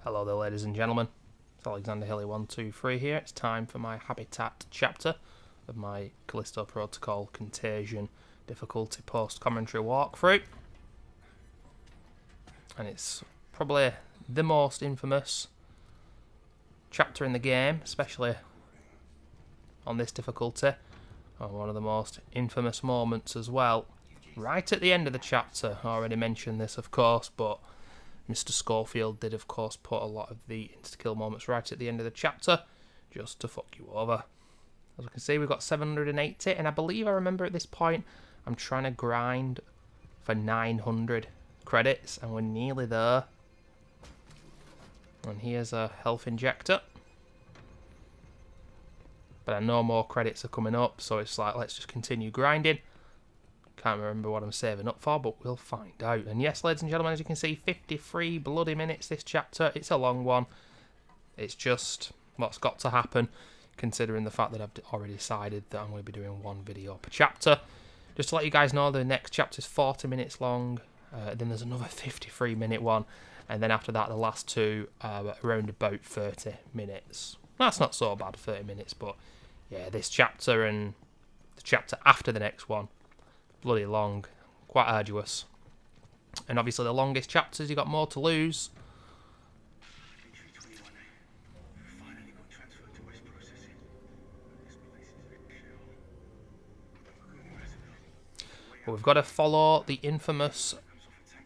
Hello there, ladies and gentlemen. It's Alexander Hilly123 here. It's time for my Habitat chapter of my Callisto Protocol Contagion difficulty post-commentary walkthrough. And it's probably the most infamous chapter in the game, especially on this difficulty. And one of the most infamous moments as well. Right at the end of the chapter, I already mentioned this of course, but Mr. Schofield did of course put a lot of the insta-kill moments right at the end of the chapter, just to fuck you over. As you can see, we've got 780, and I believe I remember at this point, I'm trying to grind for 900 credits, and we're nearly there. And here's a health injector. But I know more credits are coming up, so it's like, let's just continue grinding. Can't remember what I'm saving up for, but we'll find out. And yes, ladies and gentlemen, as you can see, 53 bloody minutes this chapter. It's a long one. It's just what's got to happen, considering the fact that I've already decided that I'm going to be doing one video per chapter. Just to let you guys know, the next chapter is 40 minutes long. Then there's another 53-minute one. And then after that, the last two are around about 30 minutes. That's not so bad, 30 minutes. But yeah, this chapter and the chapter after the next one, bloody long, quite arduous. And obviously the longest chapters, you got more to lose. But we've got to follow the infamous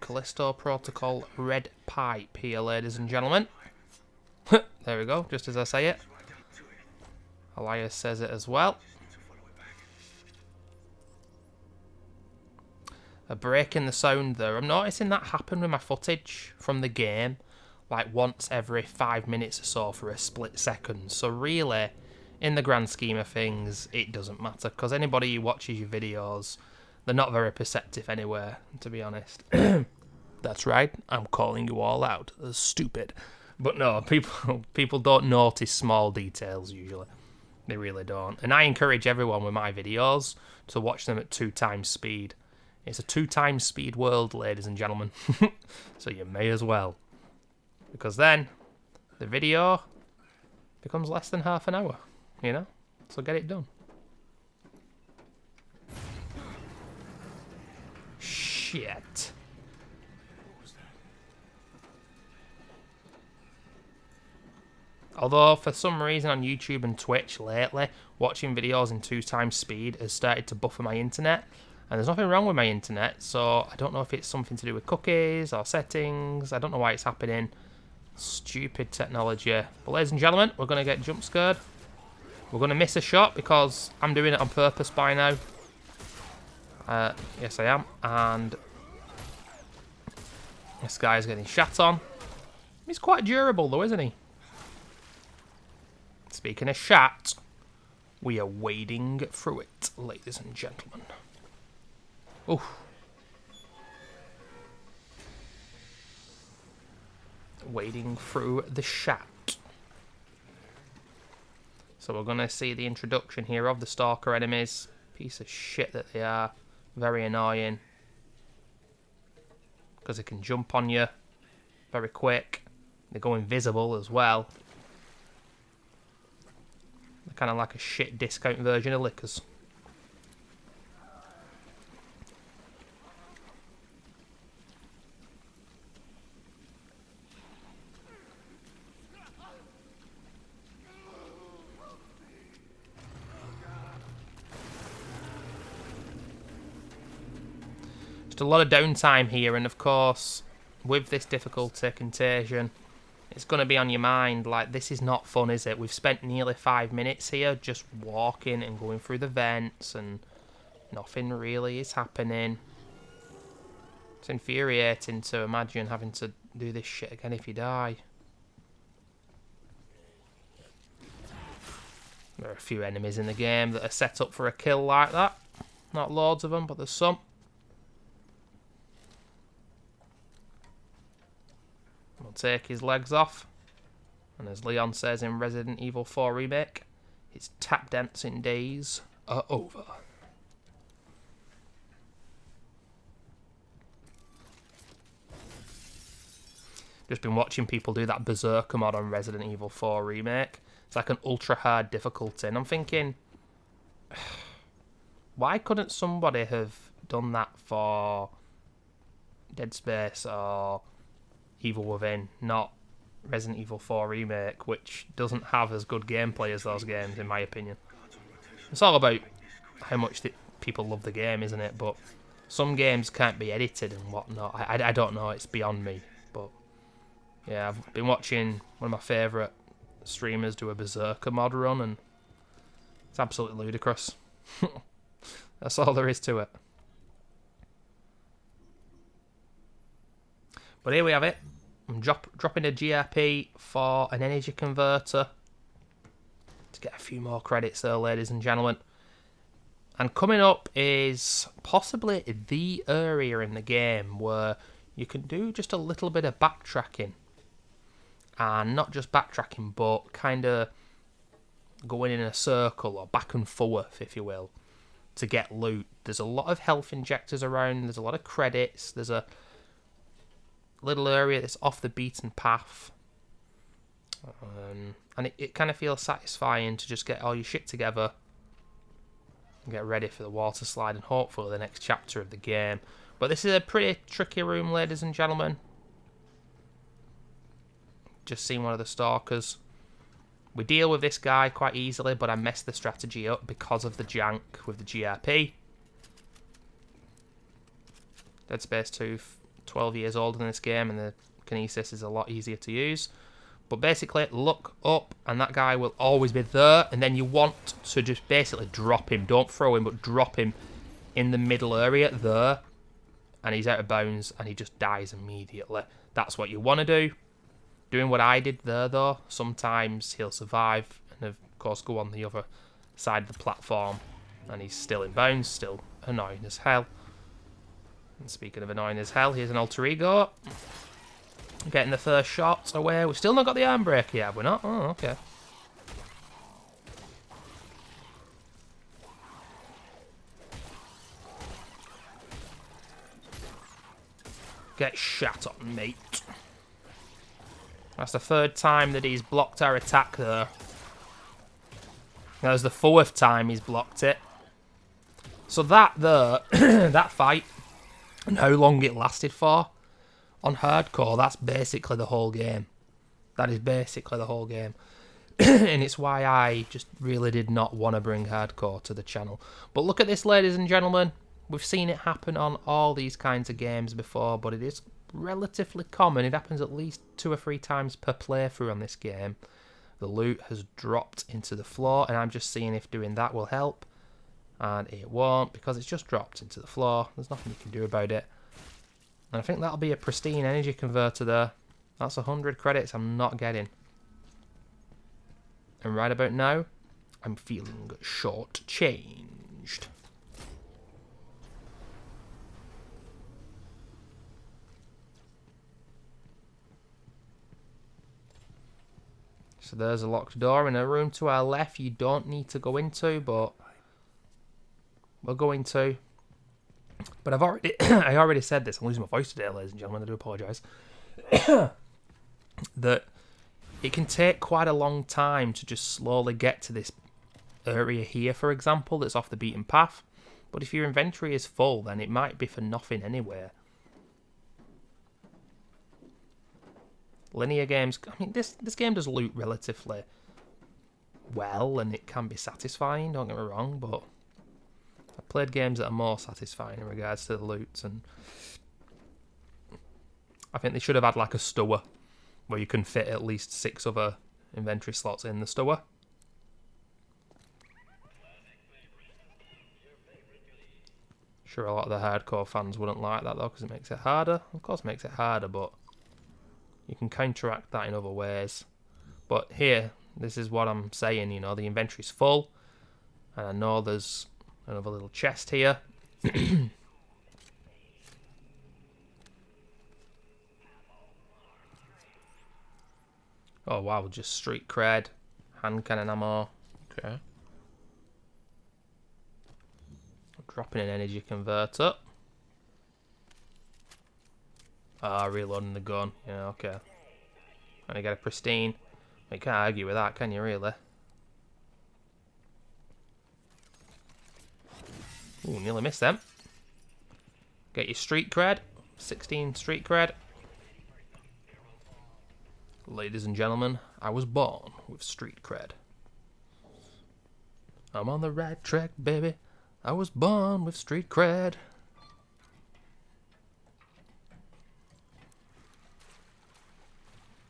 Callisto Protocol red pipe here, ladies and gentlemen. There we go, just as I say it. Elias says it as well. A break in the sound there. I'm noticing that happen with my footage from the game, like once every 5 minutes or so for a split second. So really, in the grand scheme of things, it doesn't matter, because anybody who watches your videos, they're not very perceptive anyway, to be honest. That's right, I'm calling you all out as stupid. But no, people don't notice small details usually. They really don't. And I encourage everyone with my videos to watch them at 2 times speed. It's a 2 times speed world, ladies and gentlemen. So you may as well. Because then, the video becomes less than half an hour, you know? So get it done. Shit. Although, for some reason on YouTube and Twitch lately, watching videos in 2 times speed has started to buffer my internet. And there's nothing wrong with my internet, so I don't know if it's something to do with cookies or settings. I don't know why it's happening. Stupid technology. But ladies and gentlemen, we're going to get jump scared. We're going to miss a shot because I'm doing it on purpose by now. Yes, I am. And this guy's getting shat on. He's quite durable though, isn't he? Speaking of shat, we are wading through it, ladies and gentlemen. Oof. Wading through the shat. So we're going to see the introduction here of the stalker enemies. Piece of shit that they are. Very annoying. Because they can jump on you very quick. They go invisible as well. They're kind of like a shit discount version of Lickers. A lot of downtime here, and of course with this difficulty, Contagion, it's going to be on your mind. Like, this is not fun, is it? We've spent nearly 5 minutes here just walking and going through the vents and nothing really is happening. It's infuriating to imagine having to do this shit again if you die. There are a few enemies in the game that are set up for a kill like that. Not loads of them, but there's some. We'll take his legs off, and as Leon says in Resident Evil 4 Remake, his tap dancing days are over. Just been watching people do that Berserker mod on Resident Evil 4 Remake. It's like an ultra hard difficulty, and I'm thinking, why couldn't somebody have done that for Dead Space or Evil Within, not Resident Evil 4 Remake, which doesn't have as good gameplay as those games, in my opinion. It's all about how much people love the game, isn't it? But some games can't be edited and whatnot. I don't know, it's beyond me. But yeah, I've been watching one of my favourite streamers do a Berserker mod run, and it's absolutely ludicrous. That's all there is to it. But here we have it. I'm dropping a GRP for an energy converter to get a few more credits there, ladies and gentlemen. And coming up is possibly the area in the game where you can do just a little bit of backtracking. And not just backtracking, but kind of going in a circle or back and forth, if you will, to get loot. There's a lot of health injectors around. There's a lot of credits. There's a little area that's off the beaten path. And it kind of feels satisfying to just get all your shit together and get ready for the water slide and hopefully the next chapter of the game. But this is a pretty tricky room, ladies and gentlemen. Just seen one of the stalkers. We deal with this guy quite easily, but I messed the strategy up because of the jank with the GRP. Dead Space 2, 12 years older than this game, and the kinesis is a lot easier to use. But basically, look up, and that guy will always be there, and then you want to just basically drop him. Don't throw him, but drop him in the middle area there, and he's out of bounds, and he just dies immediately. That's what you want to do. Doing what I did there, though, sometimes he'll survive and, of course, go on the other side of the platform, and he's still in bounds, still annoying as hell. And speaking of annoying as hell, here's an alter ego. Getting the first shot away. We've still not got the arm breaker yet, have we not? Oh, okay. Get shot on, mate. That's the third time that he's blocked our attack there. That was the fourth time he's blocked it. So that there, that fight, and how long it lasted for, on hardcore, that's basically the whole game. That is basically the whole game. And it's why I just really did not want to bring hardcore to the channel. But look at this, ladies and gentlemen. We've seen it happen on all these kinds of games before, but it is relatively common. It happens at least 2 or 3 times per playthrough on this game. The loot has dropped into the floor, and I'm just seeing if doing that will help. And it won't, because it's just dropped into the floor. There's nothing you can do about it. And I think that'll be a pristine energy converter there. That's 100 credits I'm not getting. And right about now, I'm feeling short-changed. So there's a locked door in a room to our left you don't need to go into, but we're going to. But I've already I already said this. I'm losing my voice today, ladies and gentlemen. I do apologise. That it can take quite a long time to just slowly get to this area here, for example, that's off the beaten path. But if your inventory is full, then it might be for nothing anyway. Linear games, I mean, this game does loot relatively well, and it can be satisfying, don't get me wrong, but I've played games that are more satisfying in regards to the loot, and I think they should have had like a store where you can fit at least 6 other inventory slots in the store. Sure, a lot of the hardcore fans wouldn't like that though, because it makes it harder. Of course it makes it harder, but you can counteract that in other ways. But here, this is what I'm saying, you know, the inventory's full, and I know there's another little chest here. Oh wow, just street cred, hand cannon ammo. Okay. Dropping an energy converter. Ah, reloading the gun. Yeah, okay. And you get a pristine. You can't argue with that, can you, really? Ooh, nearly missed them. Get your street cred. 16 street cred. Ladies and gentlemen, I was born with street cred. I'm on the right track, baby. I was born with street cred.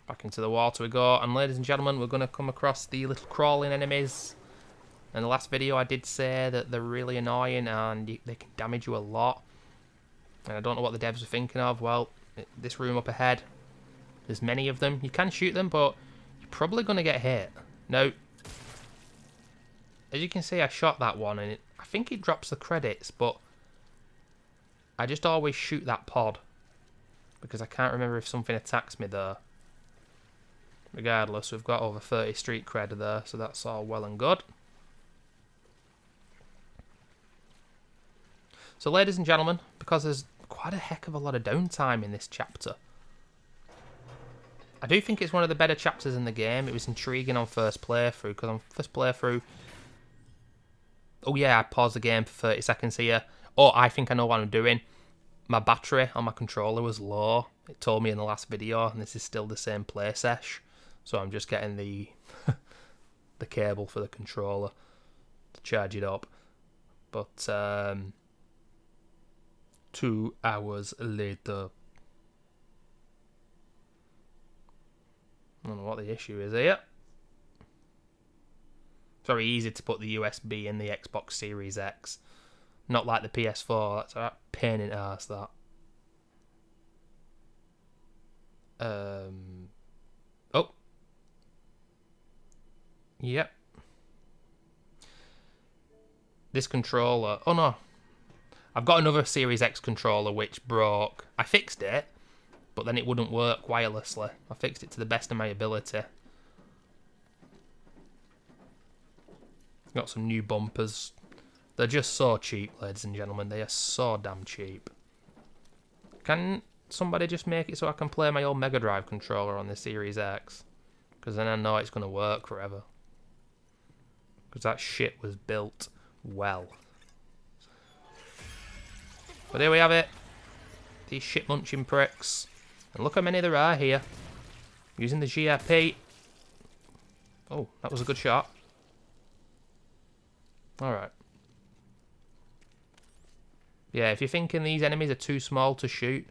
Back into the water we go. And ladies and gentlemen, we're going to come across the little crawling enemies. In the last video I did say that they're really annoying and they can damage you a lot. And I don't know what the devs were thinking of. Well, this room up ahead, there's many of them. You can shoot them, but you're probably going to get hit. Now, as you can see, I shot that one, and I think it drops the credits, but I just always shoot that pod, because I can't remember if something attacks me there. Regardless, we've got over 30 street cred there, so that's all well and good. So ladies and gentlemen, because there's quite a heck of a lot of downtime in this chapter, I do think it's one of the better chapters in the game. It was intriguing on first playthrough, because on first playthrough, oh yeah, I paused the game for 30 seconds here. Oh, I think I know what I'm doing. My battery on my controller was low. It told me in the last video, and this is still the same play sesh. So I'm just getting the the cable for the controller to charge it up. But 2 hours later. I don't know what the issue is here. It's very easy to put the USB in the Xbox Series X. Not like the PS4. That's a pain in the arse, that. Oh. Yep. This controller. Oh no. I've got another Series X controller which broke. I fixed it, but then it wouldn't work wirelessly. I fixed it to the best of my ability. Got some new bumpers. They're just so cheap, ladies and gentlemen. They are so damn cheap. Can somebody just make it so I can play my old Mega Drive controller on the Series X? Because then I know it's going to work forever. Because that shit was built well. But here we have it. These shit munching pricks. And look how many there are here. Using the GRP. Oh, that was a good shot. Alright. Yeah, if you're thinking these enemies are too small to shoot,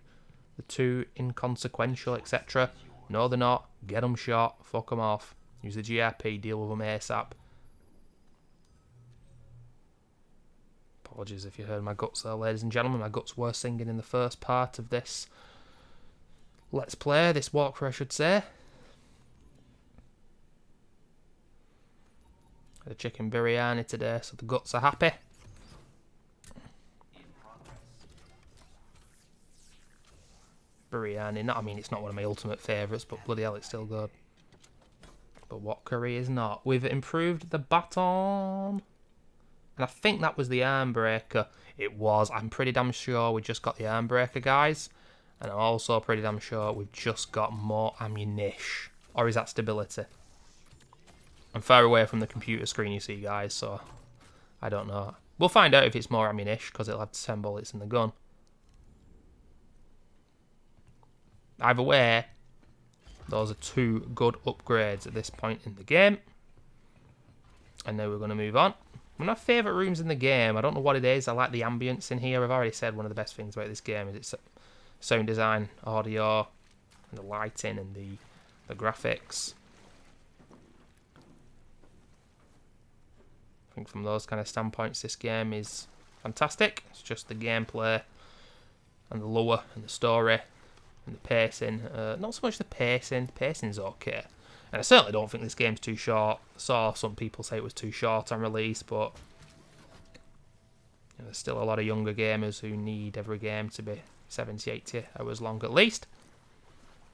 they're too inconsequential, etc. No, they're not. Get them shot. Fuck them off. Use the GRP. Deal with them ASAP. Apologies if you heard my guts there, ladies and gentlemen. My guts were singing in the first part of this Let's Play, this walkthrough I should say. Had a chicken biryani today, so the guts are happy. Biryani, I mean, it's not one of my ultimate favourites, but bloody hell, it's still good. But what curry is not? We've improved the baton. And I think that was the arm breaker. It was. I'm pretty damn sure we just got the arm breaker, guys. And I'm also pretty damn sure we've just got more ammunition. Or is that stability? I'm far away from the computer screen, you see, guys, so I don't know. We'll find out if it's more ammunition, because it'll have 10 bullets in the gun. Either way, those are 2 good upgrades at this point in the game. And now we're going to move on. One of my favourite rooms in the game, I don't know what it is, I like the ambience in here. I've already said one of the best things about this game is its sound design, audio, and the lighting and the graphics. I think from those kind of standpoints, this game is fantastic. It's just the gameplay and the lore and the story and the pacing. Not so much the pacing. The pacing's okay. And I certainly don't think this game's too short. I saw some people say it was too short on release, but you know, there's still a lot of younger gamers who need every game to be 70, 80 hours long at least.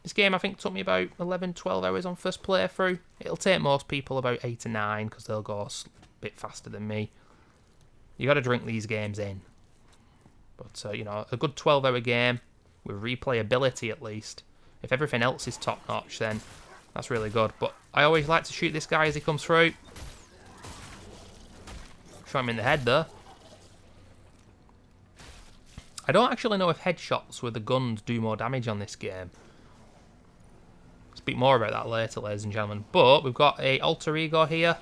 This game I think took me about 11, 12 hours on first playthrough. It'll take most people about 8 to 9 because they'll go a bit faster than me. You got to drink these games in. But, you know, a good 12-hour game with replayability at least. If everything else is top-notch, then That's really good. But I always like to shoot this guy as he comes through. Shot him in the head there. I don't actually know if headshots with the guns do more damage on this game. Speak more about that later, ladies and gentlemen. But we've got a alter ego here.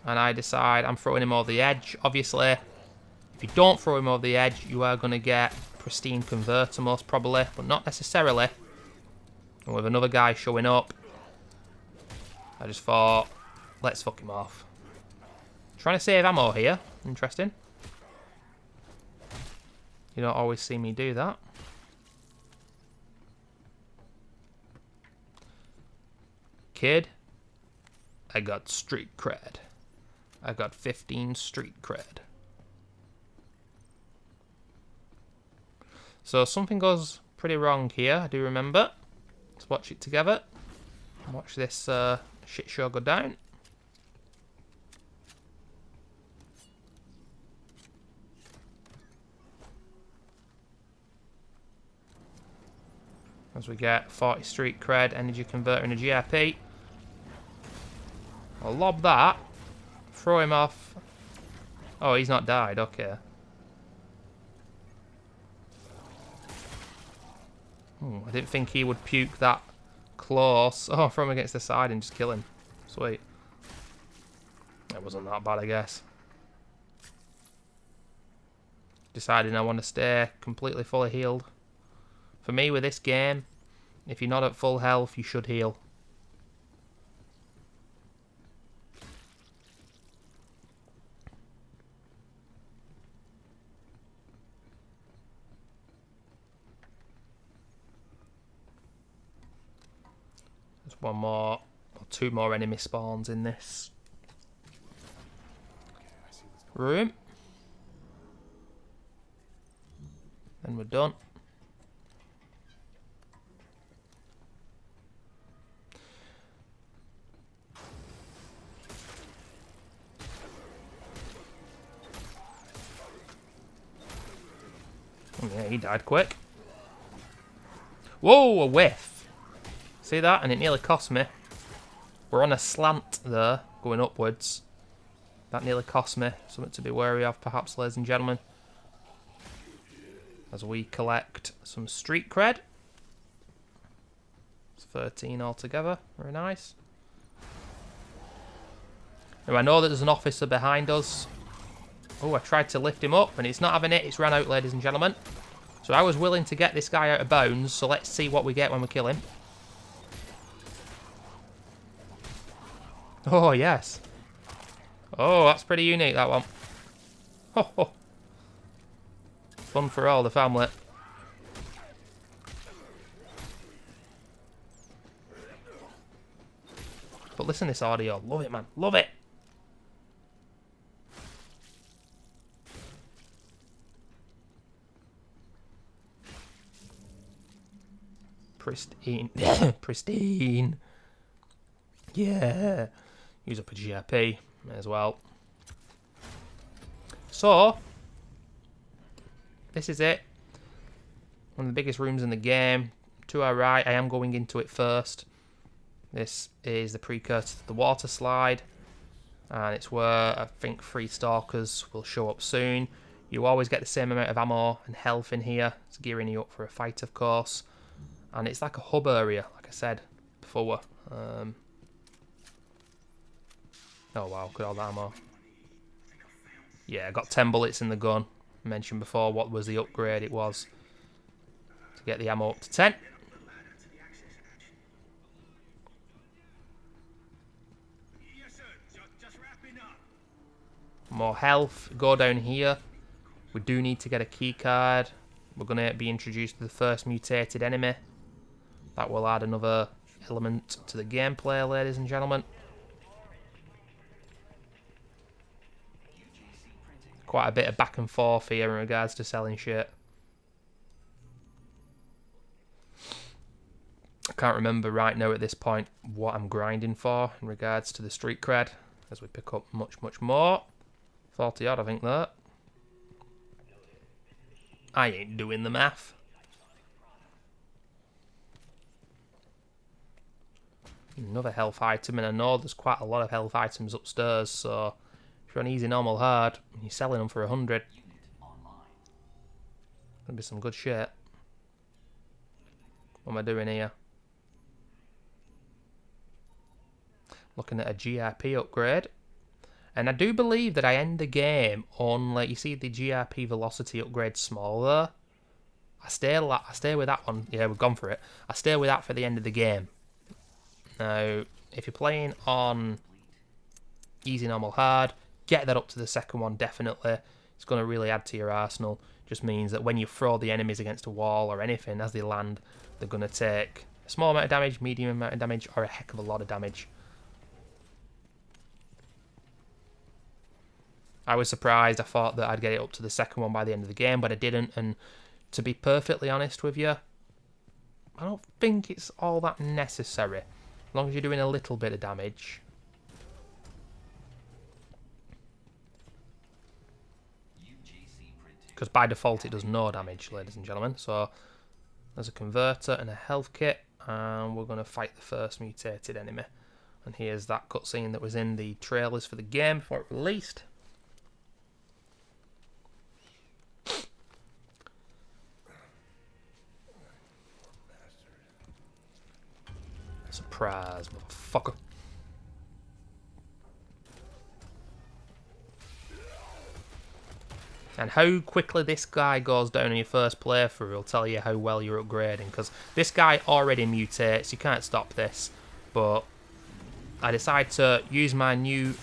And I decide I'm throwing him over the edge. Obviously, if you don't throw him over the edge, you are going to get pristine converter most probably. But not necessarily. And with another guy showing up, I just thought, let's fuck him off. Trying to save ammo here. Interesting. You don't always see me do that. Kid, I got street cred. I got 15 street cred. So something goes pretty wrong here, I do remember. Let's watch it together. Watch this shit show go down. As we get 40 street cred, energy converter and a GRP. I'll lob that. Throw him off. Oh, he's not died, okay. I didn't think he would puke that close. Oh, throw him against the side and just kill him. Sweet. That wasn't that bad, I guess. Deciding I want to stay completely fully healed. For me, with this game, if you're not at full health, you should heal. There's one more, or two more enemy spawns in this room. And we're done. Yeah, he died quick. Whoa, a whiff. See that? And it nearly cost me. We're on a slant there, going upwards. That nearly cost me. Something to be wary of, perhaps, ladies and gentlemen. As we collect some street cred. It's 13 altogether. Very nice. Now, I know that there's an officer behind us. Oh, I tried to lift him up, and it's not having it. It's ran out, ladies and gentlemen. So I was willing to get this guy out of bounds, so let's see what we get when we kill him. Oh, yes. Oh, that's pretty unique, that one. Ho, ho. Fun for all the family. But listen to this audio. Love it, man. Love it. Pristine. Pristine. Yeah. Use up a GRP as well. So, this is it. One of the biggest rooms in the game. To our right, I am going into it first. This is the precursor to the water slide. And it's where I think 3 stalkers will show up soon. You always get the same amount of ammo and health in here. It's gearing you up for a fight, of course. And it's like a hub area, like I said before. Oh wow, look at all that ammo. Yeah, I got 10 bullets in the gun. I mentioned before what was the upgrade it was to get the ammo up to 10. More health. Go down here. We do need to get a key card. We're going to be introduced to the first mutated enemy. That will add another element to the gameplay, ladies and gentlemen. Quite a bit of back and forth here in regards to selling shit. I can't remember right now at this point what I'm grinding for in regards to the street cred, as we pick up much, much more. 40 odd, I think that. I ain't doing the math. Another health item, and I know there's quite a lot of health items upstairs, so if you're on easy, normal, hard, and you're selling them for 100, gonna be some good shit. What am I doing here? Looking at a GRP upgrade. And I do believe that I end the game on, like, you see the GRP velocity upgrade small there? I stay with that one. Yeah, we've gone for it. I stay with that for the end of the game. Now, if you're playing on easy, normal, hard, get that up to the second one, definitely. It's going to really add to your arsenal. Just means that when you throw the enemies against a wall or anything, as they land, they're going to take a small amount of damage, medium amount of damage, or a heck of a lot of damage. I was surprised. I thought that I'd get it up to the second one by the end of the game, but I didn't. And to be perfectly honest with you, I don't think it's all that necessary. As long as you're doing a little bit of damage. Because by default it does no damage, ladies and gentlemen. So there's a converter and a health kit. And we're going to fight the first mutated enemy. And here's that cutscene that was in the trailers for the game before it released. Surprise, motherfucker. And how quickly this guy goes down in your first playthrough will tell you how well you're upgrading. Because this guy already mutates, you can't stop this. But I decide to use my new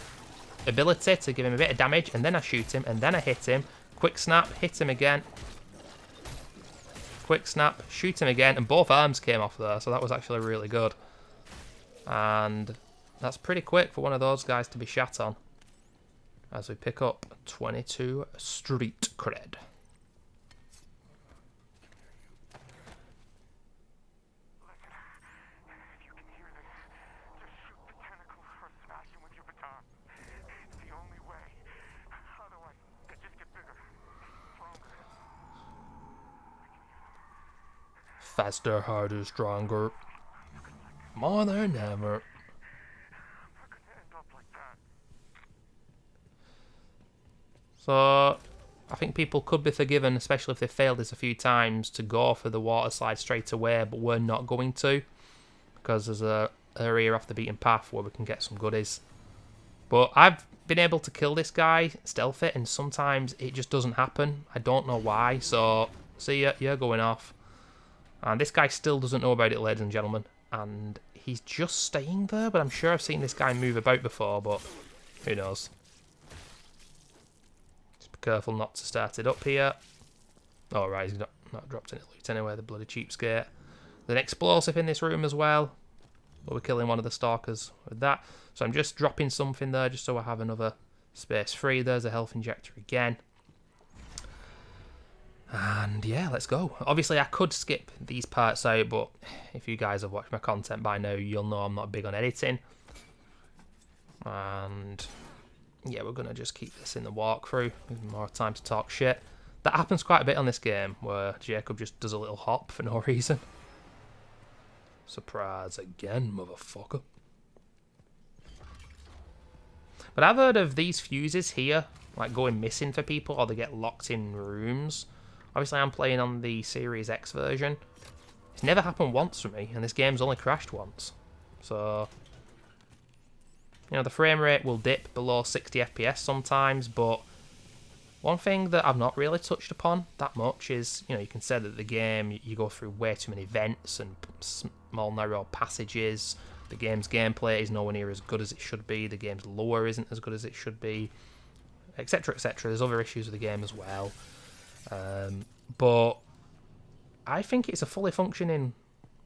ability to give him a bit of damage. And then I shoot him, and then I hit him. Quick snap, hit him again. Quick snap, shoot him again. And both arms came off there, so that was actually really good. And that's pretty quick for one of those guys to be shat on. As we pick up 22 street cred. Faster, harder, stronger. More than ever. So, I think people could be forgiven, especially if they failed this a few times, to go for the water slide straight away, but we're not going to. Because there's a area off the beaten path where we can get some goodies. But I've been able to kill this guy, stealth it, and sometimes it just doesn't happen. I don't know why, so see ya, you're going off. And this guy still doesn't know about it, ladies and gentlemen. And he's just staying there, but I'm sure I've seen this guy move about before, but who knows. Just be careful not to start it up here. Oh, right, he's not dropped any loot anyway, the bloody cheapskate. There's an explosive in this room as well. But we're killing one of the stalkers with that. So I'm just dropping something there just so I have another space free. There's a health injector again. And yeah, let's go. Obviously, I could skip these parts out, but if you guys have watched my content by now, you'll know I'm not big on editing. And yeah, we're going to just keep this in the walkthrough. More time to talk shit. That happens quite a bit on this game, where Jacob just does a little hop for no reason. Surprise again, motherfucker. But I've heard of these fuses here, like going missing for people, or they get locked in rooms. Obviously, I'm playing on the Series X version. It's never happened once for me, and this game's only crashed once. So, you know, the frame rate will dip below 60 FPS sometimes, but one thing that I've not really touched upon that much is, you know, you can say that the game, you go through way too many vents and small narrow passages. The game's gameplay is nowhere near as good as it should be. The game's lore isn't as good as it should be, etc, etc. There's other issues with the game as well. But I think it's a fully functioning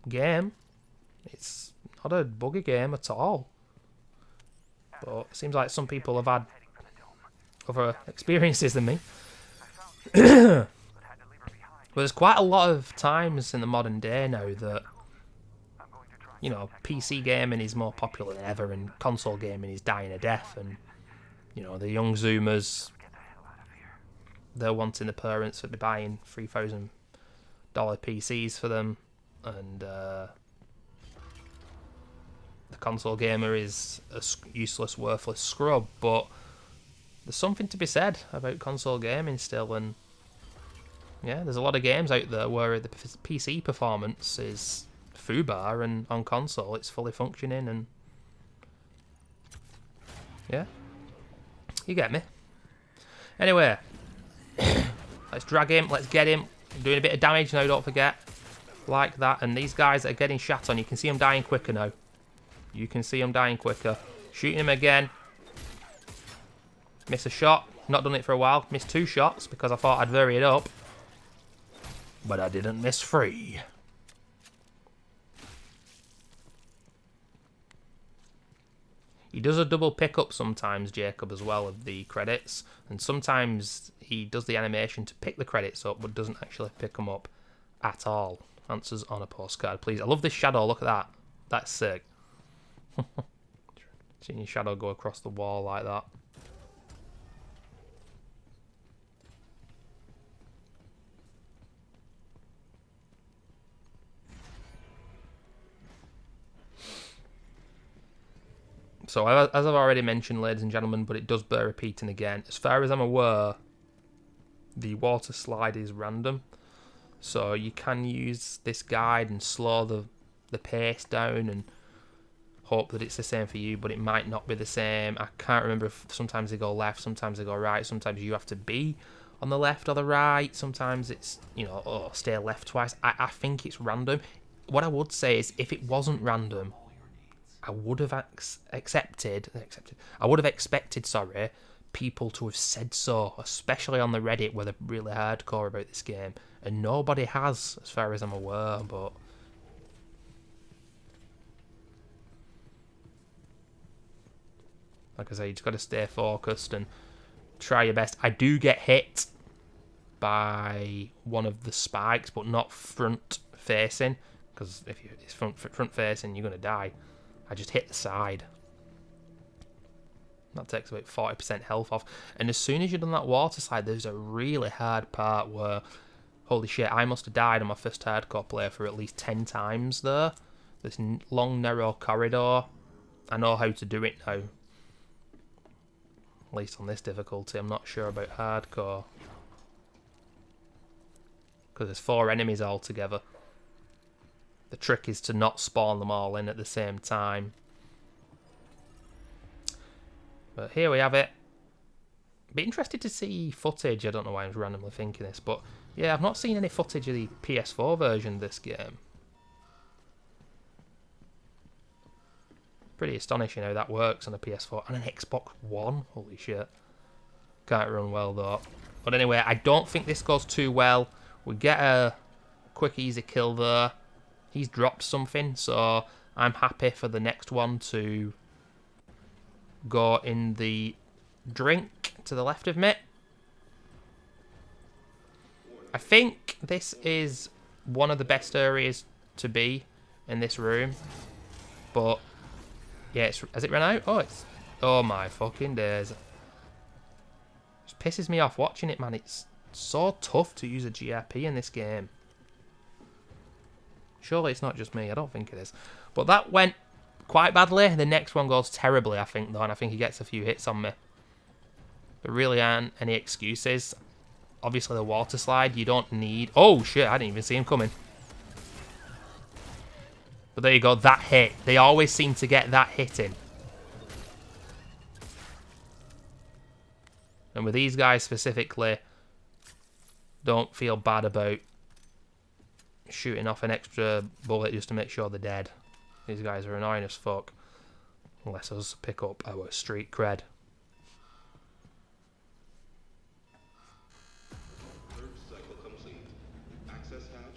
game. It's not a buggy game at all. But it seems like some people have had other experiences than me. But there's quite a lot of times in the modern day now that, you know, PC gaming is more popular than ever and console gaming is dying a death, and, you know, the young Zoomers, they're wanting the parents to be buying $3,000 PCs for them, and the console gamer is a useless, worthless scrub, but there's something to be said about console gaming still, and yeah, there's a lot of games out there where the PC performance is foobar, and on console it's fully functioning, and yeah, you get me. Anyway, let's drag him, let's get him. Doing a bit of damage now, don't forget. Like that, and these guys that are getting shot on, you can see them dying quicker now. You can see them dying quicker. Shooting him again. Miss a shot. Not done it for a while. Missed 2 shots because I thought I'd vary it up. But I didn't miss 3. He does a double pickup sometimes, Jacob, as well, of the credits. And sometimes he does the animation to pick the credits up, but doesn't actually pick them up at all. Answers on a postcard, please. I love this shadow. Look at that. That's sick. Seeing your shadow go across the wall like that. So, as I've already mentioned, ladies and gentlemen, but it does bear repeating again. As far as I'm aware, the water slide is random. So you can use this guide and slow the pace down and hope that it's the same for you, but it might not be the same. I can't remember if sometimes they go left, sometimes they go right, sometimes you have to be on the left or the right, sometimes it's, you know, oh, stay left twice. I think it's random. What I would say is if it wasn't random, I would have expected, sorry, people to have said so, especially on the Reddit where they're really hardcore about this game, and nobody has, as far as I'm aware. But like I say, you just got to stay focused and try your best. I do get hit by one of the spikes, but not front facing, because if it's front facing, you're gonna die. I just hit the side. That takes about 40% health off. And as soon as you've done that water slide, there's a really hard part where, holy shit, I must have died on my first hardcore play for at least 10 times there. This long, narrow corridor. I know how to do it now. At least on this difficulty. I'm not sure about hardcore. Because there's 4 enemies altogether. The trick is to not spawn them all in at the same time. But here we have it. Be interested to see footage. I don't know why I'm randomly thinking this, but yeah, I've not seen any footage of the PS4 version of this game. Pretty astonishing how that works on a PS4 and an Xbox One. Holy shit. Can't run well though. But anyway, I don't think this goes too well. We get a quick, easy kill there. He's dropped something, so I'm happy for the next one to go in the drink to the left of me. I think this is one of the best areas to be in this room. But yeah, has it run out? Oh, it's... Oh my fucking days. It just pisses me off watching it, man. It's so tough to use a GRP in this game. Surely it's not just me. I don't think it is. But that went quite badly. The next one goes terribly, I think, though, and I think he gets a few hits on me. There really aren't any excuses. Obviously, the water slide, you don't need... Oh, shit, I didn't even see him coming. But there you go, that hit. They always seem to get that hit in. And with these guys specifically, don't feel bad about shooting off an extra bullet just to make sure they're dead. These guys are annoying as fuck. Unless us pick up our street cred.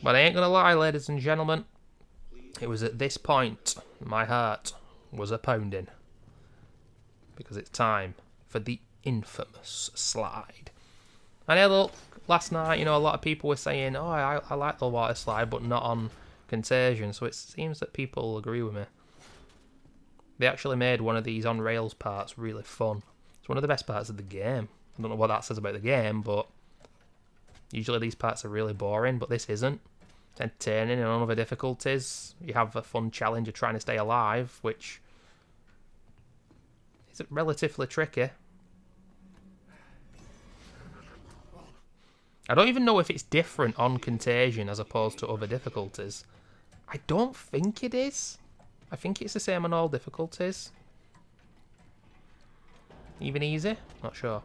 But I ain't gonna lie, ladies and gentlemen. It was at this point my heart was a pounding. Because it's time for the infamous slide. I know, look, last night, you know, a lot of people were saying, oh, I like the water slide, but not on Contagion. So it seems that people agree with me. They actually made one of these on rails parts really fun. It's one of the best parts of the game. I don't know what that says about the game, but usually these parts are really boring, but this isn't. entertaining, and on other difficulties, you have a fun challenge of trying to stay alive, which is relatively tricky. I don't even know if it's different on Contagion as opposed to other difficulties. I don't think it is. I think it's the same on all difficulties. Even easy? Not sure.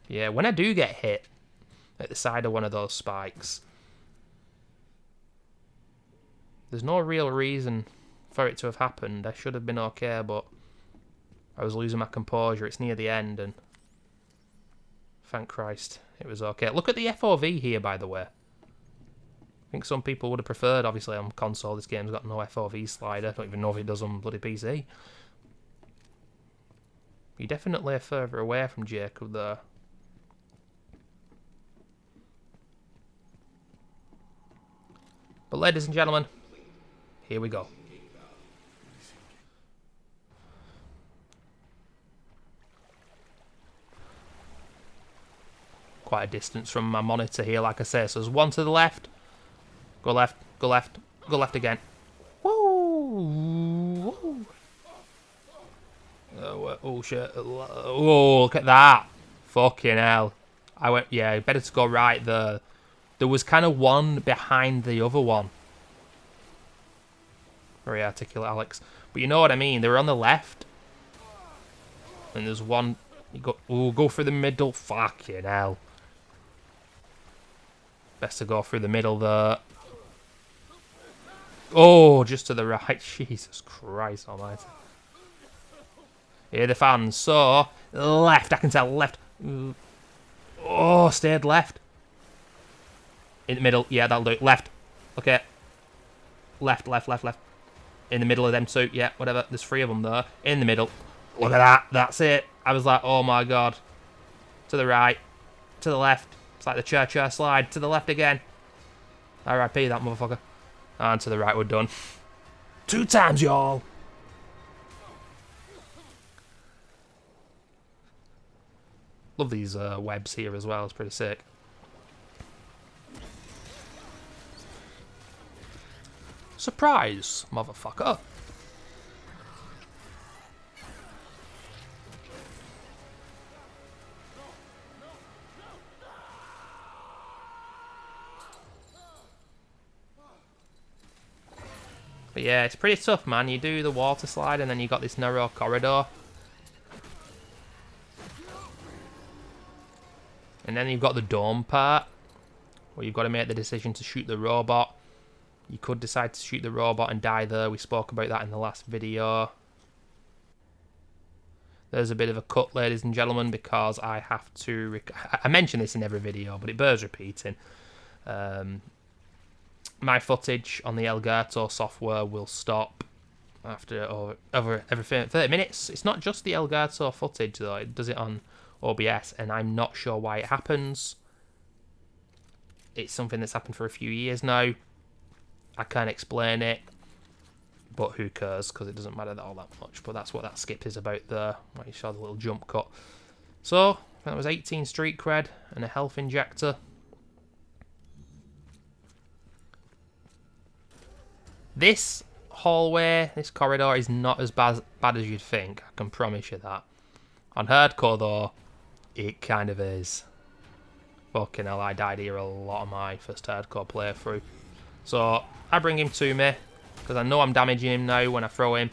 Yeah, when I do get hit at the side of one of those spikes, there's no real reason for it to have happened. I should have been okay, but I was losing my composure. It's near the end, and thank Christ it was okay. Look at the FOV here, by the way. I think some people would have preferred, obviously, on console, this game's got no FOV slider. I don't even know if it does on bloody PC. You're definitely further away from Jacob there. But ladies and gentlemen, here we go. Quite a distance from my monitor here, like I say. So there's one to the left. Go left, go left, go left again. Woo! Woo. Oh shit. Oh, look at that. Fucking hell. I went, yeah, better to go right there. There was kind of one behind the other one. Very articulate, Alex. But you know what I mean. They were on the left. And there's one. You go, ooh, go for the middle. Fucking hell. Best to go through the middle there. Oh, just to the right. Jesus Christ almighty. Here the fans. So, left. I can tell left. Oh, stayed left. In the middle. Yeah, that'll do it. Left. Okay. Left, left, left, left. In the middle of them two. Yeah, whatever. There's three of them there. In the middle. Look at that. That's it. I was like, oh my god. To the right. To the left. It's like the church slide. To the left again. R.I.P. that motherfucker. And to the right, we're done. 2 times, y'all. Love these webs here as well. It's pretty sick. Surprise, motherfucker. But yeah, it's pretty tough, man. You do the water slide and then you got this narrow corridor. And then you've got the dome part, where you've got to make the decision to shoot the robot. You could decide to shoot the robot and die there. We spoke about that in the last video. There's a bit of a cut, ladies and gentlemen, because I have to... I mention this in every video, but it bears repeating. My footage on the Elgato software will stop after every 30 minutes. It's not just the Elgato footage, though. It does it on OBS, and I'm not sure why it happens. It's something that's happened for a few years now. I can't explain it, but who cares, because it doesn't matter all that much. But that's what that skip is about there. Like you saw the little jump cut. So, that was 18 street cred and a health injector. This hallway, this corridor is not as bad as you'd think. I can promise you that. On hardcore, though, it kind of is. Fucking hell, I died here a lot of my first hardcore playthrough. So, I bring him to me, because I know I'm damaging him now when I throw him.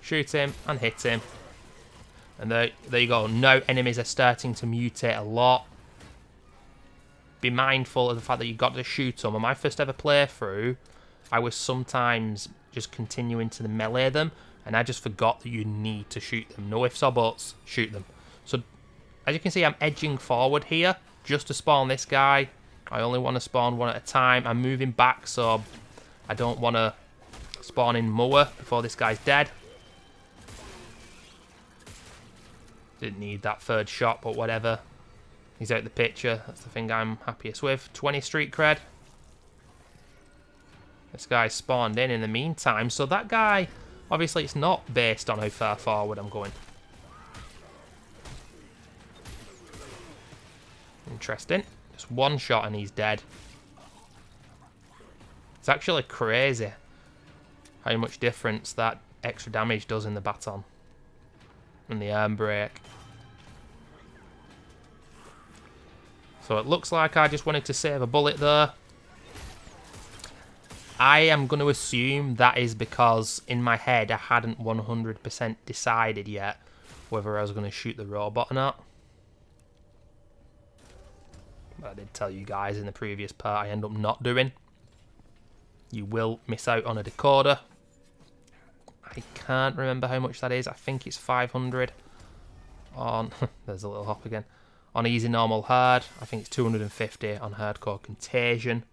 Shoot him and hit him. And there you go. Now enemies are starting to mutate a lot. Be mindful of the fact that you've got to shoot them. On my first ever playthrough, I was sometimes just continuing to melee them, and I just forgot that you need to shoot them. No ifs or buts, shoot them. So, as you can see, I'm edging forward here, just to spawn this guy. I only want to spawn one at a time. I'm moving back, so I don't want to spawn in more before this guy's dead. Didn't need that third shot, but whatever. He's out the picture. That's the thing I'm happiest with. 20 street cred. This guy spawned in the meantime. So that guy, obviously it's not based on how far forward I'm going. Interesting. Just one shot and he's dead. It's actually crazy how much difference that extra damage does in the baton. And the arm break. So it looks like I just wanted to save a bullet there. I am going to assume that is because in my head I hadn't 100% decided yet whether I was going to shoot the robot or not. But I did tell you guys in the previous part I end up not doing. You will miss out on a decoder. I can't remember how much that is. I think it's 500 on... there's a little hop again. On easy, normal, hard. I think it's 250 on hardcore Contagion.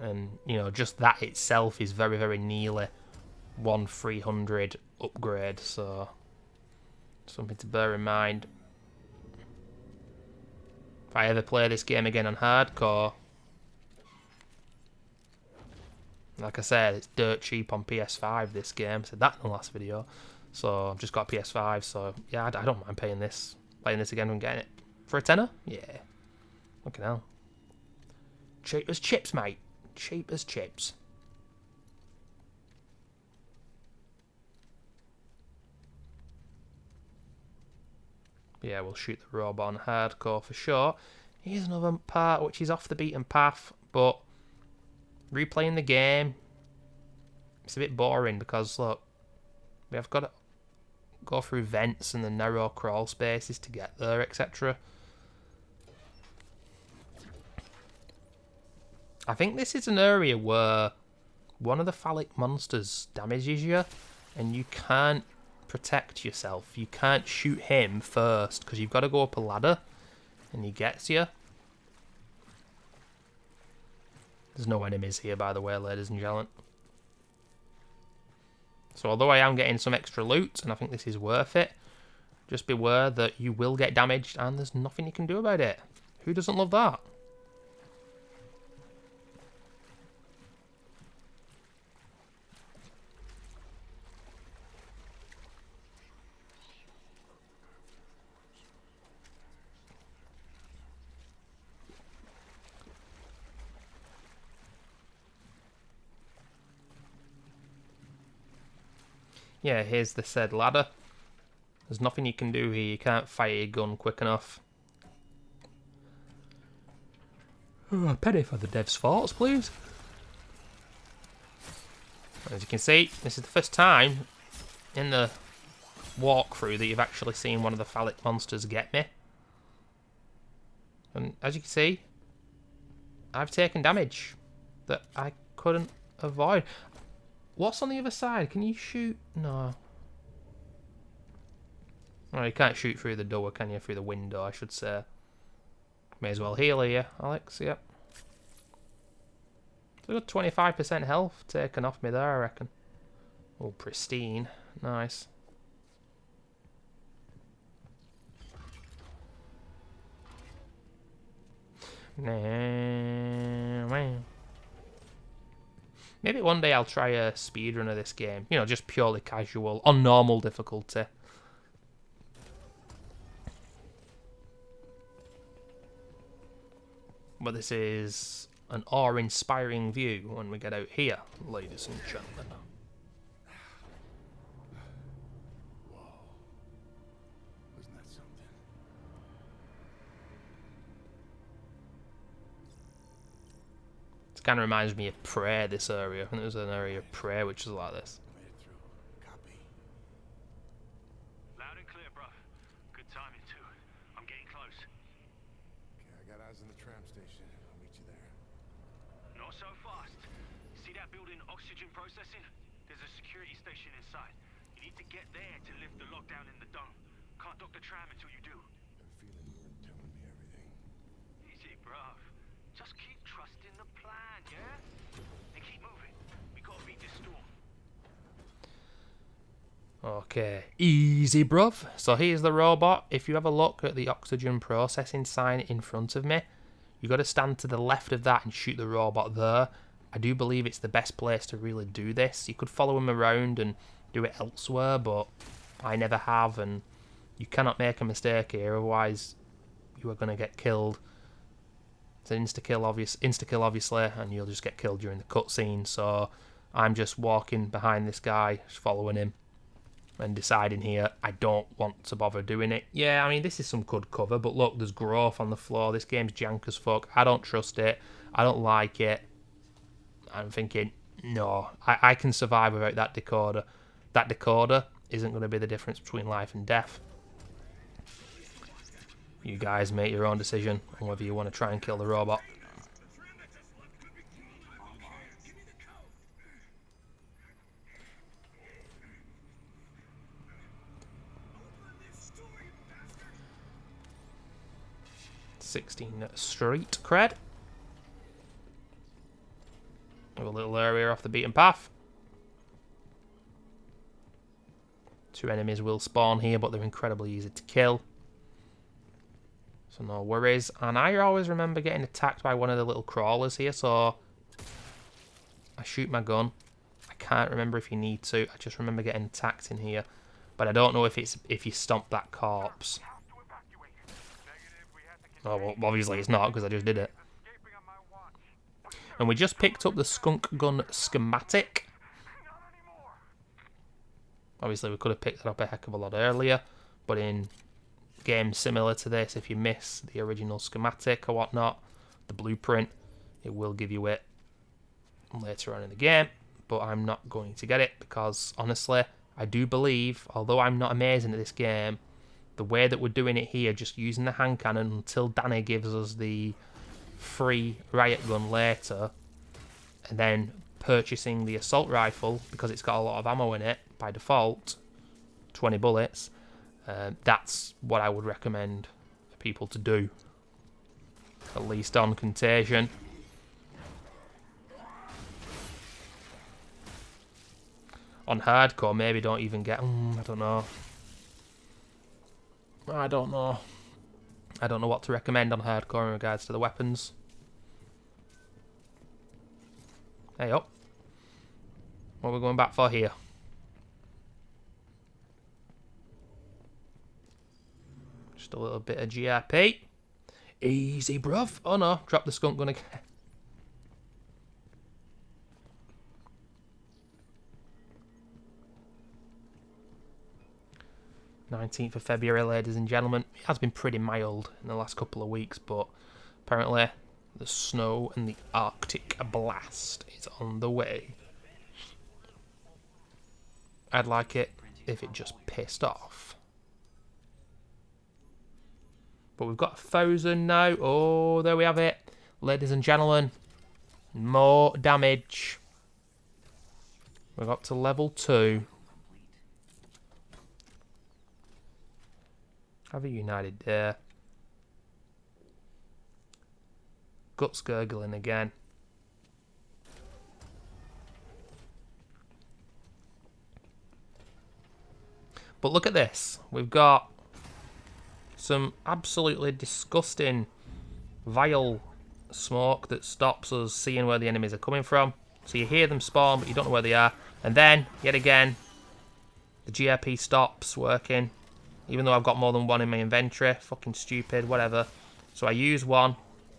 And, you know, just that itself is very, very nearly 1/300 upgrade, so something to bear in mind. If I ever play this game again on hardcore, like I said, it's dirt cheap on PS5, this game. I said that in the last video. So I've just got PS5, so yeah, I don't mind playing this again and getting it. For a tenner? Yeah. Fucking hell. Cheap as chips, mate. Cheap as chips. Yeah, we'll shoot the robot on hardcore for sure. Here's another part which is off the beaten path, but replaying the game, it's a bit boring because, look, we have got to go through vents and the narrow crawl spaces to get there, etc. I think this is an area where one of the phallic monsters damages you and you can't protect yourself. You can't shoot him first because you've got to go up a ladder and he gets you. There's no enemies here, by the way, ladies and gentlemen. So although I am getting some extra loot and I think this is worth it, just beware that you will get damaged and there's nothing you can do about it. Who doesn't love that? Yeah, here's the said ladder. There's nothing you can do here. You can't fire your gun quick enough. Oh, a penny for the dev's thoughts, please. As you can see, this is the first time in the walkthrough that you've actually seen one of the phallic monsters get me. And as you can see, I've taken damage that I couldn't avoid. What's on the other side? Can you shoot? No. Oh, you can't shoot through the door, can you? Through the window, I should say. May as well heal here, Alex. Yep. So got 25% health taken off me there, I reckon. Oh, pristine. Nice. Maybe one day I'll try a speedrun of this game. You know, just purely casual, on normal difficulty. But this is an awe-inspiring view when we get out here, ladies and gentlemen. Whoa. Wasn't that something? It kind of reminds me of Prey, this area. I think there's an area of Prey which is like this. Made it through. Copy. Loud and clear, bruv. Good timing, too. I'm getting close. Okay, I got eyes on the tram station. I'll meet you there. Not so fast. See that building, oxygen processing? There's a security station inside. You need to get there to lift the lockdown in the dome. Can't dock the tram until you do. I have a feeling you weren't telling me everything. Easy, bruv. Just keep trusting the plan, yeah? And keep moving. We gotta beat this storm. Okay, easy, bruv. So here's the robot. If you have a look at the oxygen processing sign in front of me, you got to stand to the left of that and shoot the robot there. I do believe it's the best place to really do this. You could follow him around and do it elsewhere, but I never have, and you cannot make a mistake here, otherwise you are going to get killed. It's an insta-kill, obviously, and you'll just get killed during the cutscene, so I'm just walking behind this guy, just following him, and deciding here I don't want to bother doing it. Yeah, I mean, this is some good cover, but look, there's growth on the floor. This game's jank as fuck. I don't trust it. I don't like it. I'm thinking, no, I can survive without that decoder. That decoder isn't going to be the difference between life and death. You guys make your own decision on whether you want to try and kill the robot. Street cred. Have a little area off the beaten path. 2 enemies will spawn here, but they're incredibly easy to kill. So no worries. And I always remember getting attacked by one of the little crawlers here, so I shoot my gun. I can't remember if you need to. I just remember getting attacked in here. But I don't know if it's if you stomp that corpse. Oh, well, obviously it's not, because I just did it. And we just picked up the skunk gun schematic. Obviously we could have picked that up a heck of a lot earlier, but in games similar to this, if you miss the original schematic or whatnot, the blueprint, it will give you it later on in the game, but I'm not going to get it because, honestly, I do believe, although I'm not amazing at this game, the way that we're doing it here, just using the hand cannon until Danny gives us the free riot gun later, and then purchasing the assault rifle, because it's got a lot of ammo in it, by default, 20 bullets, that's what I would recommend for people to do. At least on Contagion. On hardcore, maybe don't even get... I don't know. I don't know what to recommend on hardcore in regards to the weapons. Hey up. What are we going back for here? Just a little bit of GRP. Easy, bruv. Oh no, drop the skunk gun again. 19th of February, ladies and gentlemen. It has been pretty mild in the last couple of weeks, but apparently the snow and the Arctic blast is on the way. I'd like it if it just pissed off. But we've got 1,000 now. Oh, there we have it. Ladies and gentlemen, more damage. We've got to level 2. Have a united there. Guts gurgling again. But look at this. We've got some absolutely disgusting, vile smoke that stops us seeing where the enemies are coming from. So you hear them spawn, but you don't know where they are. And then, yet again, the GRP stops working. Even though I've got more than one in my inventory. Fucking stupid, whatever. So I use one.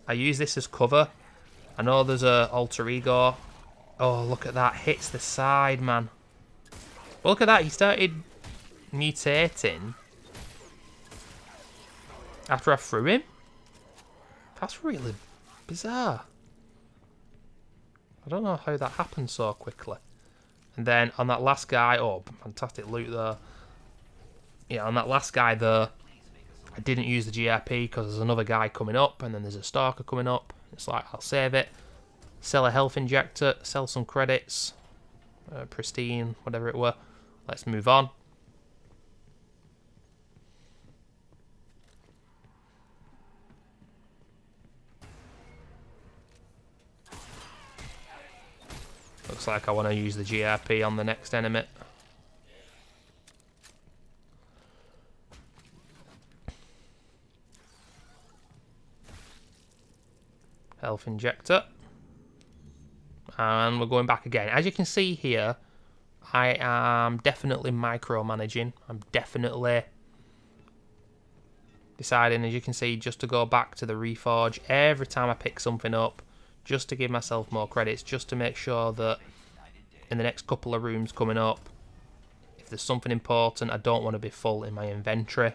I use this as cover. I know there's a alter ego. Oh, look at that. Hits the side, man. Well, look at that. He started mutating after I threw him. That's really bizarre. I don't know how that happened so quickly. And then on that last guy, oh, fantastic loot there. Yeah, on that last guy there, I didn't use the GRP because there's another guy coming up, and then there's a stalker coming up. It's like, I'll save it, sell a health injector, sell some credits, pristine, whatever it were. Let's move on. Looks like I want to use the GRP on the next enemy. Health injector. And we're going back again. As you can see here, I am definitely micromanaging. I'm definitely deciding, as you can see, just to go back to the reforge every time I pick something up, just to give myself more credits, just to make sure that in the next couple of rooms coming up, if there's something important, I don't want to be full in my inventory.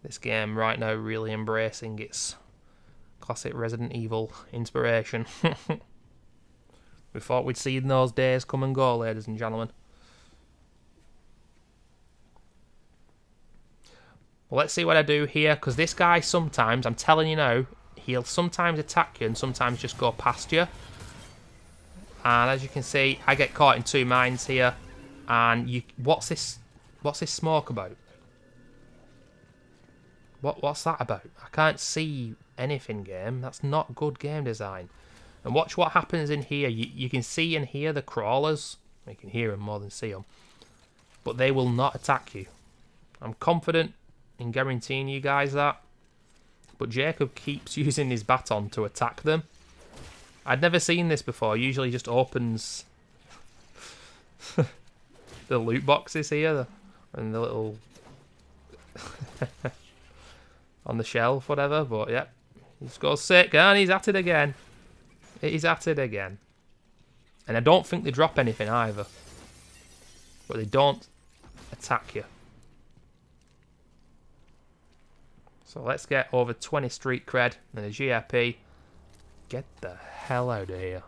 This game right now really embracing its classic Resident Evil inspiration. We thought we'd seen those days come and go, ladies and gentlemen. Well, let's see what I do here, because this guy sometimes, I'm telling you now, he'll sometimes attack you and sometimes just go past you. And as you can see, I get caught in two minds here. And what's this smoke about? What's that about? I can't see anything, game. That's not good game design. And watch what happens in here. You can see and hear the crawlers. You can hear them more than see them. But they will not attack you. I'm confident in guaranteeing you guys that. But Jacob keeps using his baton to attack them. I'd never seen this before. Usually he just opens the loot boxes here. And the little... on the shelf, whatever, but yeah. He just goes sick, and he's at it again. He's at it again. And I don't think they drop anything either. But they don't attack you. So let's get over 20 street cred and a GRP. Get the hell out of here.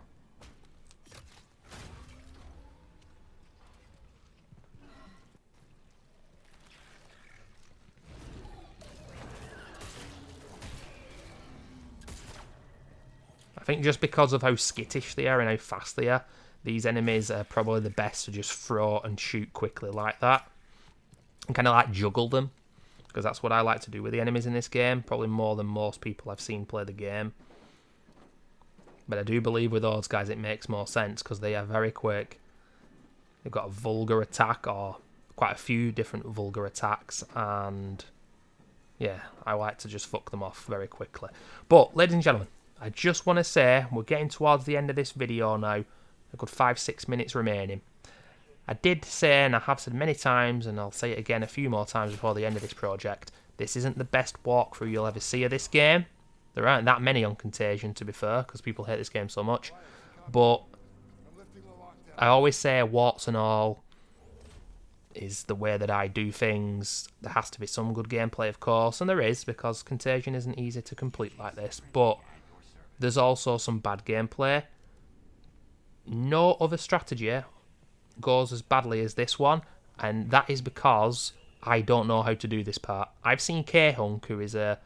I think just because of how skittish they are and how fast they are, these enemies are probably the best to just throw and shoot quickly like that. And kind of like juggle them. Because that's what I like to do with the enemies in this game. Probably more than most people I've seen play the game. But I do believe with those guys it makes more sense because they are very quick. They've got a vulgar attack or quite a few different vulgar attacks. And yeah, I like to just fuck them off very quickly. But ladies and gentlemen, I just want to say we're getting towards the end of this video now. A good 5-6 minutes remaining. I did say, and I have said many times, and I'll say it again a few more times before the end of this project, this isn't the best walkthrough you'll ever see of this game. There aren't that many on Contagion, to be fair, because people hate this game so much. But I always say warts and all is the way that I do things. There has to be some good gameplay, of course, and there is, because Contagion isn't easy to complete like this. But there's also some bad gameplay. No other strategy goes as badly as this one, and that is because I don't know how to do this part. I've seen K-Hunk, who is a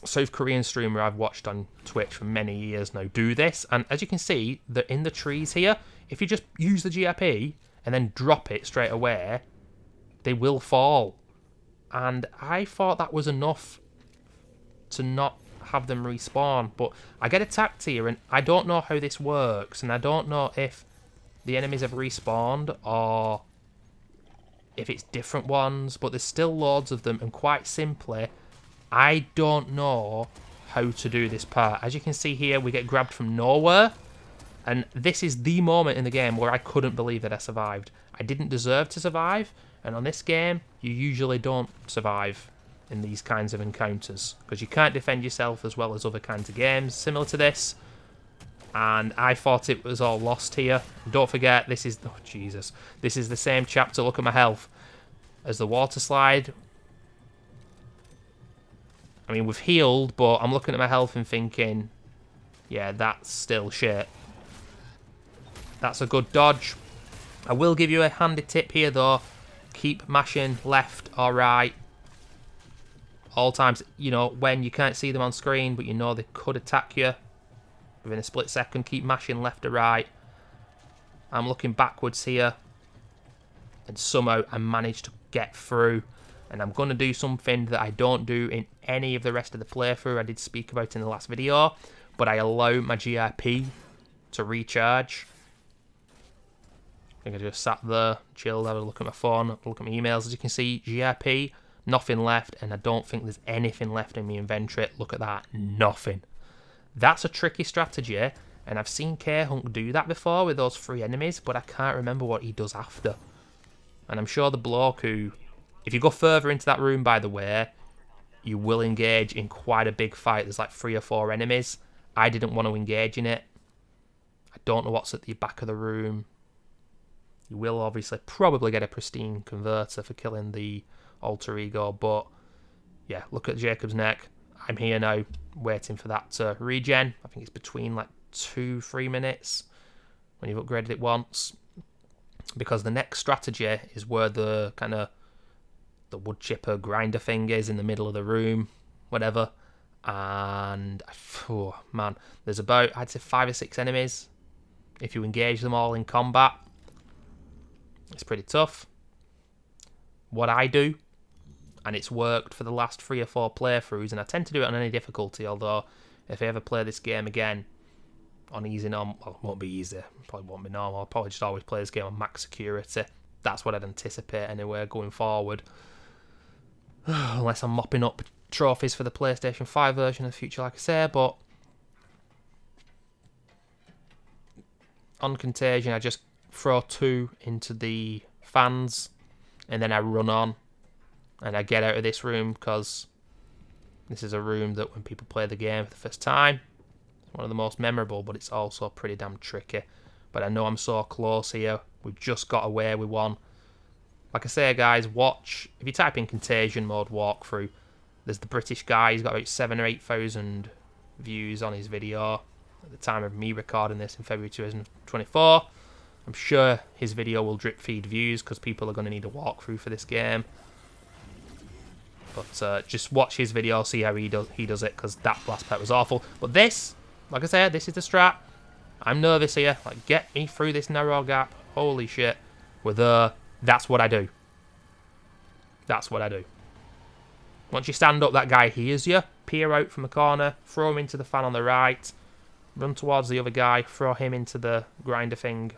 South Korean streamer I've watched on Twitch for many years now, do this, and as you can see, they're in the trees here. If you just use the GRP and then drop it straight away, they will fall. And I thought that was enough to not have them respawn, but I get attacked here and I don't know how this works, and I don't know if the enemies have respawned or if it's different ones, but there's still loads of them, and quite simply I don't know how to do this part. As you can see here, we get grabbed from nowhere, and this is the moment in the game where I couldn't believe that I survived. I didn't deserve to survive, and on this game you usually don't survive in these kinds of encounters because you can't defend yourself as well as other kinds of games similar to this. And I thought it was all lost here. Don't forget, this is... oh, Jesus. This is the same chapter, look at my health, as the water slide. I mean, we've healed, but I'm looking at my health and thinking, yeah, that's still shit. That's a good dodge. I will give you a handy tip here, though. Keep mashing left or right. All times, you know, when you can't see them on screen, but you know they could attack you within a split second, keep mashing left or right. I'm looking backwards here, and somehow I managed to get through. And I'm going to do something that I don't do in any of the rest of the playthrough I did speak about in the last video, but I allow my GRP to recharge. I think I just sat there, chilled, had a look at my phone, look at my emails. As you can see, GRP, nothing left, and I don't think there's anything left in my inventory. Look at that, nothing. That's a tricky strategy, And I've seen K-Hunk do that before with those 3 enemies, but I can't remember what he does after. And I'm sure the bloke who... If you go further into that room, by the way, you will engage in quite a big fight. There's like 3 or 4 enemies. I didn't want to engage in it. I don't know what's at the back of the room. You will obviously probably get a pristine converter for killing the alter ego, but yeah, look at Jacob's neck. I'm here now, waiting for that to regen. I think it's between like 2-3 minutes when you've upgraded it once. Because the next strategy is where the kind of the wood chipper grinder thing is in the middle of the room, whatever. And oh man, there's about, I'd say, 5 or 6 enemies. If you engage them all in combat, it's pretty tough. What I do, and it's worked for the last 3 or 4 playthroughs, and I tend to do it on any difficulty, although if I ever play this game again on easy normal, well, it won't be easy, probably won't be normal, I'll probably just always play this game on max security. That's what I'd anticipate anyway going forward. Unless I'm mopping up trophies for the PlayStation 5 version in the future, like I say, but on Contagion I just throw 2 into the fans and then I run on and I get out of this room, because this is a room that when people play the game for the first time, it's one of the most memorable, but it's also pretty damn tricky. But I know I'm so close here. We've just got away with one. Like I say, guys, watch, if you type in Contagion mode walkthrough, there's the British guy. He's got about 7,000 or 8,000 views on his video at the time of me recording this in February 2024. I'm sure his video will drip feed views because people are going to need a walkthrough for this game. But just watch his video, see how he does it, because that last part was awful. But this, like I said, this is the strat. I'm nervous here. Like, get me through this narrow gap. Holy shit. We're there. That's what I do. That's what I do. Once you stand up, that guy hears you. Peer out from the corner. Throw him into the fan on the right. Run towards the other guy. Throw him into the grinder thing.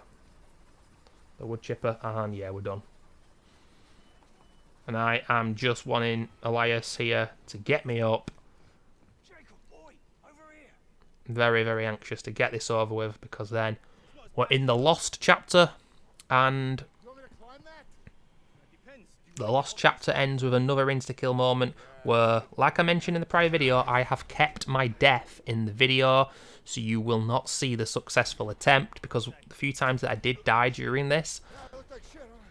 The wood chipper. And yeah, we're done. And I am just wanting Elias here to get me up. Jacob, boy, over here. Very, very anxious to get this over with, because then we're in the Lost chapter, and the Lost chapter ends with another insta-kill moment where, like I mentioned in the prior video, I have kept my death in the video, so you will not see the successful attempt, because the few times that I did die during this,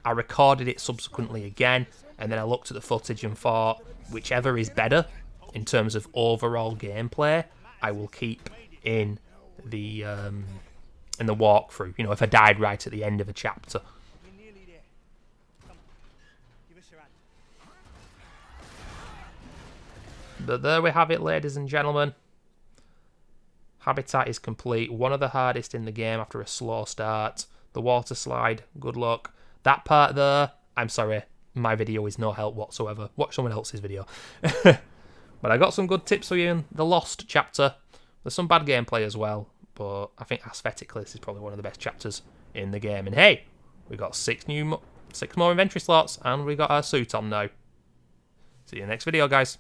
I recorded it subsequently again, and then I looked at the footage and thought, whichever is better in terms of overall gameplay, I will keep in the walkthrough. You know, if I died right at the end of a chapter. We're nearly there. Come on, give us your hand. But there we have it, ladies and gentlemen. Habitat is complete. One of the hardest in the game after a slow start. The water slide, good luck. That part there, I'm sorry, my video is no help whatsoever. Watch someone else's video. But I got some good tips for you in the Lost chapter. There's some bad gameplay as well, but I think aesthetically this is probably one of the best chapters in the game. And hey, we got 6 more inventory slots, and we got our suit on now. See you in the next video, guys.